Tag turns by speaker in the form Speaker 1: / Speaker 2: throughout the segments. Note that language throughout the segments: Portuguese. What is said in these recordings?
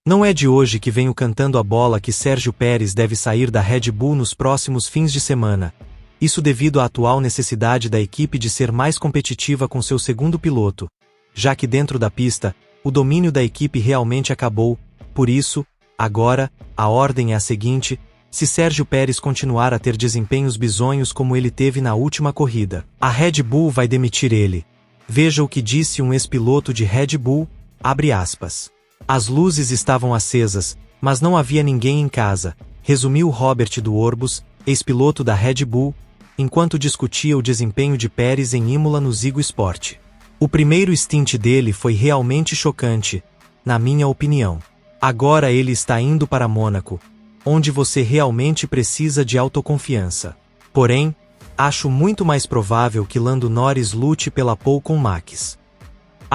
Speaker 1: Não é de hoje que venho cantando a bola que Sérgio Pérez deve sair da Red Bull nos próximos fins de semana. Isso devido à atual necessidade da equipe de ser mais competitiva com seu segundo piloto, já que dentro da pista, o domínio da equipe realmente acabou. Por isso, agora, a ordem é a seguinte: se Sérgio Pérez continuar a ter desempenhos bizonhos como ele teve na última corrida, a Red Bull vai demitir ele. Veja o que disse um ex-piloto de Red Bull, abre aspas. As luzes estavam acesas, mas não havia ninguém em casa, resumiu Robert do Orbus, ex-piloto da Red Bull, enquanto discutia o desempenho de Pérez em Imola no Zigo Sport. O primeiro stint dele foi realmente chocante, na minha opinião. Agora ele está indo para Mônaco, onde você realmente precisa de autoconfiança. Porém, acho muito mais provável que Lando Norris lute pela pole com Max.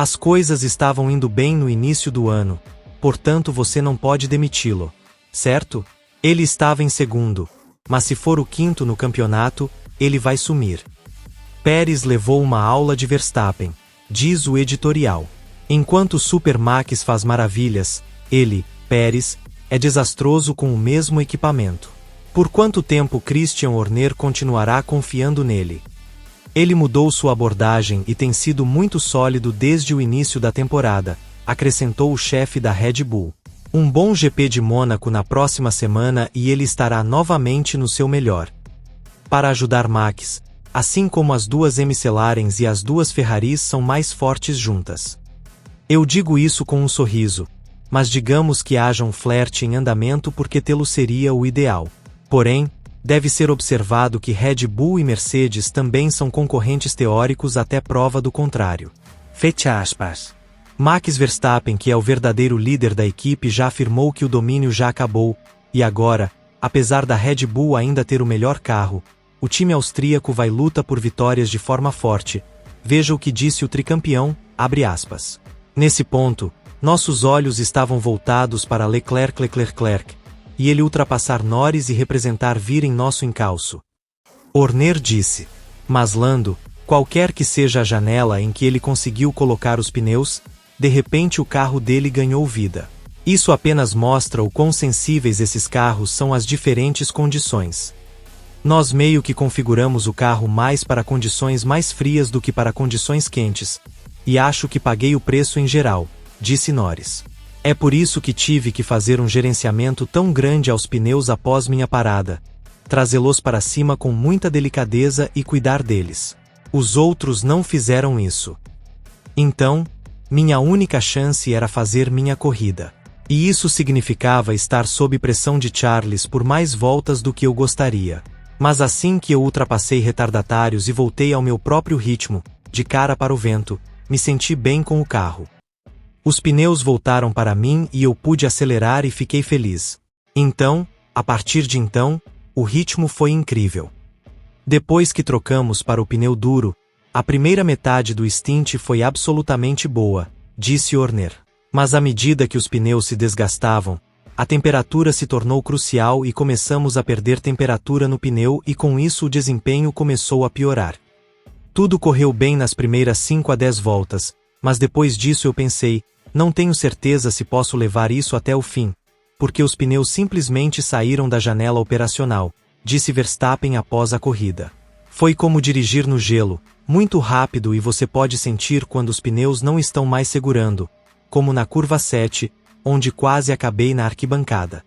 Speaker 1: As coisas estavam indo bem no início do ano, portanto você não pode demiti-lo, certo? Ele estava em segundo, mas se for o quinto no campeonato, ele vai sumir. Pérez levou uma aula de Verstappen, diz o editorial. Enquanto Super Max faz maravilhas, ele, Pérez, é desastroso com o mesmo equipamento. Por quanto tempo Christian Horner continuará confiando nele? Ele mudou sua abordagem e tem sido muito sólido desde o início da temporada, acrescentou o chefe da Red Bull. Um bom GP de Mônaco na próxima semana e ele estará novamente no seu melhor. Para ajudar Max, assim como as duas McLarens e as duas Ferraris são mais fortes juntas. Eu digo isso com um sorriso, mas digamos que haja um flerte em andamento porque tê-lo seria o ideal. Porém, deve ser observado que Red Bull e Mercedes também são concorrentes teóricos até prova do contrário. Fecha aspas. Max Verstappen, que é o verdadeiro líder da equipe, já afirmou que o domínio já acabou, e agora, apesar da Red Bull ainda ter o melhor carro, o time austríaco vai luta por vitórias de forma forte. Veja o que disse o tricampeão, abre aspas. Nesse ponto, nossos olhos estavam voltados para Leclerc, e ele ultrapassar Norris e representar vir em nosso encalço. Horner disse. Mas Lando, qualquer que seja a janela em que ele conseguiu colocar os pneus, de repente o carro dele ganhou vida. Isso apenas mostra o quão sensíveis esses carros são às diferentes condições. Nós meio que configuramos o carro mais para condições mais frias do que para condições quentes, e acho que paguei o preço em geral, disse Norris. É por isso que tive que fazer um gerenciamento tão grande aos pneus após minha parada, trazê-los para cima com muita delicadeza e cuidar deles. Os outros não fizeram isso. Então, minha única chance era fazer minha corrida. E isso significava estar sob pressão de Charles por mais voltas do que eu gostaria. Mas assim que eu ultrapassei retardatários e voltei ao meu próprio ritmo, de cara para o vento, me senti bem com o carro. Os pneus voltaram para mim e eu pude acelerar e fiquei feliz. Então, a partir de então, o ritmo foi incrível. Depois que trocamos para o pneu duro, a primeira metade do stint foi absolutamente boa, disse Horner. Mas à medida que os pneus se desgastavam, a temperatura se tornou crucial e começamos a perder temperatura no pneu e com isso o desempenho começou a piorar. Tudo correu bem nas primeiras 5 a 10 voltas, mas depois disso eu pensei, não tenho certeza se posso levar isso até o fim, porque os pneus simplesmente saíram da janela operacional, disse Verstappen após a corrida. Foi como dirigir no gelo, muito rápido e você pode sentir quando os pneus não estão mais segurando, como na curva 7, onde quase acabei na arquibancada.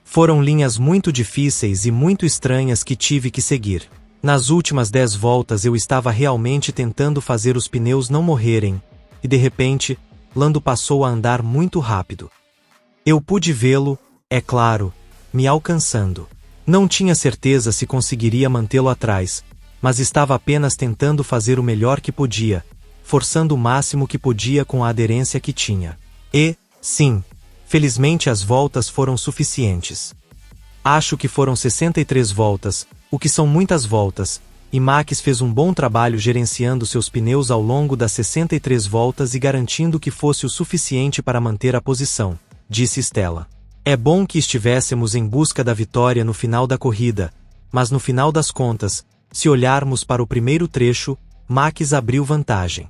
Speaker 1: Foram linhas muito difíceis e muito estranhas que tive que seguir. Nas últimas 10 voltas eu estava realmente tentando fazer os pneus não morrerem, e de repente, Lando passou a andar muito rápido. Eu pude vê-lo, é claro, me alcançando. Não tinha certeza se conseguiria mantê-lo atrás, mas estava apenas tentando fazer o melhor que podia, forçando o máximo que podia com a aderência que tinha. E, sim, felizmente as voltas foram suficientes. Acho que foram 63 voltas, o que são muitas voltas, e Max fez um bom trabalho gerenciando seus pneus ao longo das 63 voltas e garantindo que fosse o suficiente para manter a posição, disse Stella. É bom que estivéssemos em busca da vitória no final da corrida, mas no final das contas, se olharmos para o primeiro trecho, Max abriu vantagem.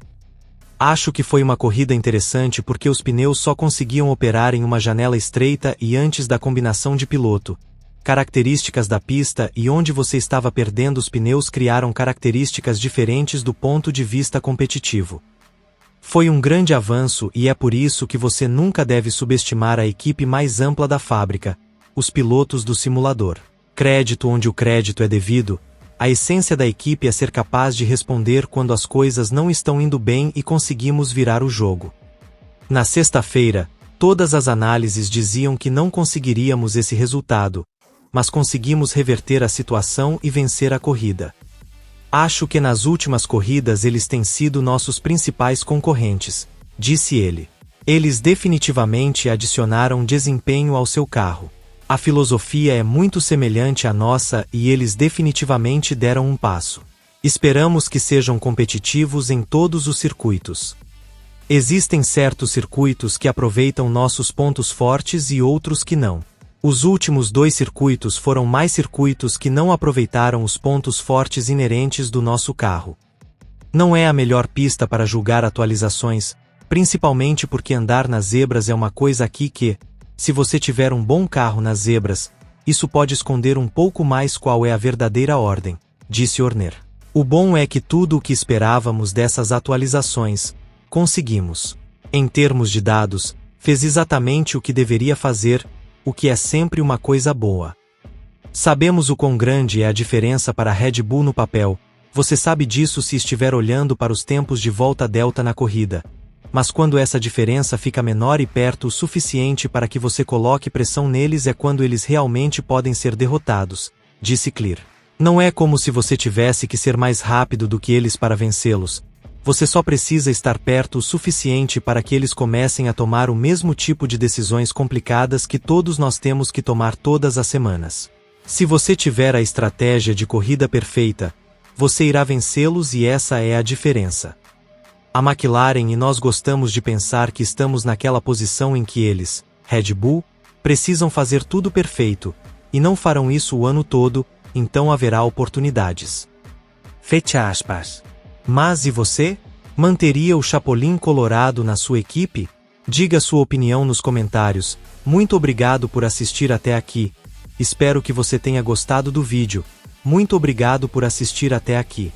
Speaker 1: Acho que foi uma corrida interessante porque os pneus só conseguiam operar em uma janela estreita e antes da combinação de piloto. Características da pista e onde você estava perdendo os pneus criaram características diferentes do ponto de vista competitivo. Foi um grande avanço e é por isso que você nunca deve subestimar a equipe mais ampla da fábrica, os pilotos do simulador. Crédito onde o crédito é devido, a essência da equipe é ser capaz de responder quando as coisas não estão indo bem e conseguimos virar o jogo. Na sexta-feira, todas as análises diziam que não conseguiríamos esse resultado, mas conseguimos reverter a situação e vencer a corrida. Acho que nas últimas corridas eles têm sido nossos principais concorrentes, disse ele. Eles definitivamente adicionaram desempenho ao seu carro. A filosofia é muito semelhante à nossa e eles definitivamente deram um passo. Esperamos que sejam competitivos em todos os circuitos. Existem certos circuitos que aproveitam nossos pontos fortes e outros que não. Os últimos 2 circuitos foram mais circuitos que não aproveitaram os pontos fortes inerentes do nosso carro. Não é a melhor pista para julgar atualizações, principalmente porque andar nas zebras é uma coisa aqui que, se você tiver um bom carro nas zebras, isso pode esconder um pouco mais qual é a verdadeira ordem, disse Horner. O bom é que tudo o que esperávamos dessas atualizações, conseguimos. Em termos de dados, fez exatamente o que deveria fazer, o que é sempre uma coisa boa. Sabemos o quão grande é a diferença para a Red Bull no papel, você sabe disso se estiver olhando para os tempos de volta delta na corrida. Mas quando essa diferença fica menor e perto o suficiente para que você coloque pressão neles é quando eles realmente podem ser derrotados, disse Clear. Não é como se você tivesse que ser mais rápido do que eles para vencê-los. Você só precisa estar perto o suficiente para que eles comecem a tomar o mesmo tipo de decisões complicadas que todos nós temos que tomar todas as semanas. Se você tiver a estratégia de corrida perfeita, você irá vencê-los e essa é a diferença. A McLaren e nós gostamos de pensar que estamos naquela posição em que eles, Red Bull, precisam fazer tudo perfeito, e não farão isso o ano todo, então haverá oportunidades. Fecha aspas. Mas e você? Manteria o Chapolin Colorado na sua equipe? Diga sua opinião nos comentários. Muito obrigado por assistir até aqui. Espero que você tenha gostado do vídeo. Muito obrigado por assistir até aqui.